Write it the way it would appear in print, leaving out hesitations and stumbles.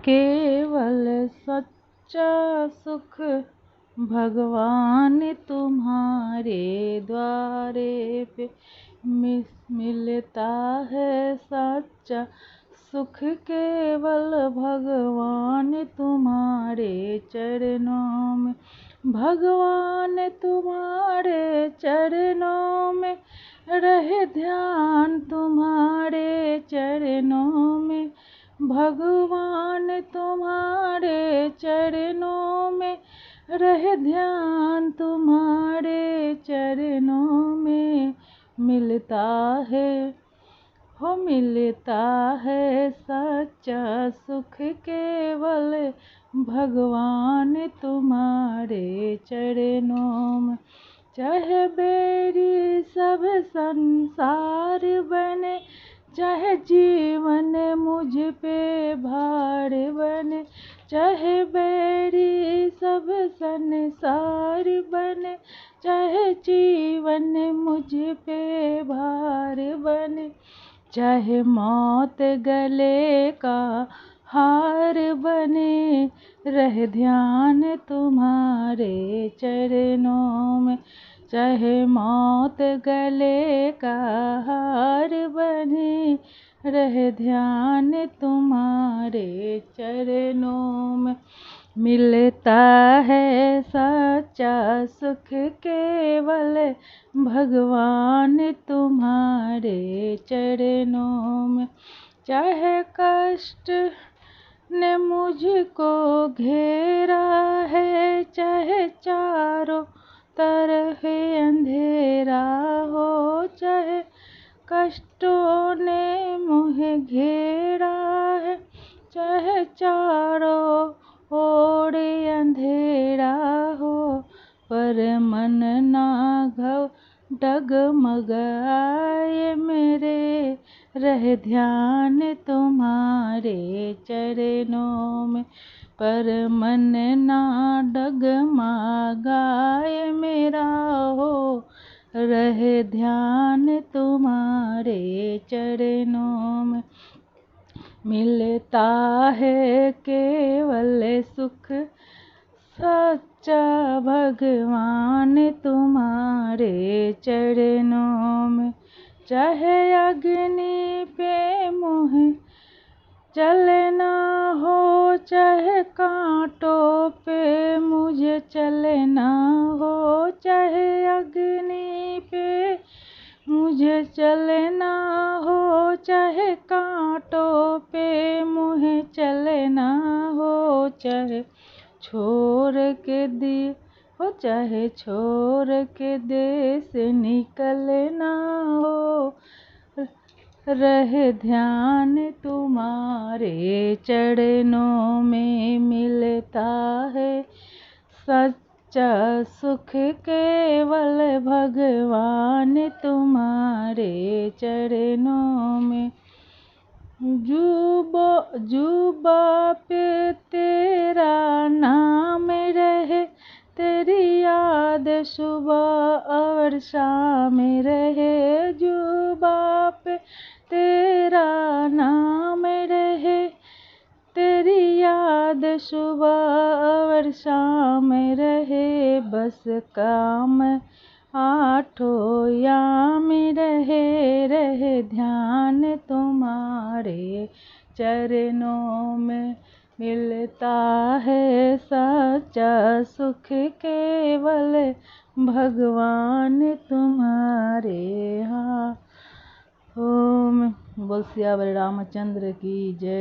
केवल सच्चा सुख भगवान तुम्हारे द्वारे पे मिलता है। सच्चा सुख केवल भगवान तुम्हारे चरणों में, भगवान तुम्हारे चरणों में रहे ध्यान, तुम्हारे चरणों में भगवान तुम्हारे चरणों में रहे ध्यान, तुम्हारे चरणों में मिलता है, हो मिलता है सच्चा सुख केवल भगवान तुम्हारे चरणों में। चाहे बैरी सब संसार बने, चाहे जीवन मुझ पे भार बने, चाहे बैरी सब संसार बने, चाहे जीवन मुझ पे भार बने, चाहे मौत गले का हार बने, रह ध्यान तुम्हारे चरणों में। चाहे मौत गले का हार बने, रह ध्यान तुम्हारे चरणों में मिलता है सच्चा सुख केवल भगवान तुम्हारे चरणों में। चाहे कष्ट ने मुझको घेरा है, चाहे चारों तरफ अंधेरा हो, चाहे कष्टों ने मुझे घेरा है, चाहे चारों ओर अंधेरा हो, पर मन ना डगमगाए मेरे, रह ध्यान तुम्हारे चरणों में, पर मन ना डगमगाए मेरा, हो रहे ध्यान तुम्हारे चरणों में। मिलता है केवल सुख सच्चा भगवान तुम्हारे चरणों में। चाहे अग्नि पे मुझे चलना हो, चाहे कांटों पे मुझे चलना हो, चाहे अग्नि पे मुझे चलना हो, चाहे कांटों पे मुझे चलना हो, चाहे छोड़ के दी हो, चाहे छोड़ के देश निकलना हो, रहे ध्यान तुम्हारे चरणों में मिलता है सच्चा सुख केवल भगवान तुम्हारे चरणों में। जुबा पे तेरा नाम रहे, तेरी याद सुबह और शाम रहे, जुबा पे तेरा नाम रहे, तेरी याद सुबह और शाम रहे, बस काम आठों याम रहे, रहे ध्यान तुम्हारे चरणों में मिलता है सच्चा सुख केवल भगवान तुम्हारे। हाँ ओम बोल सियावर रामचंद्र की जय।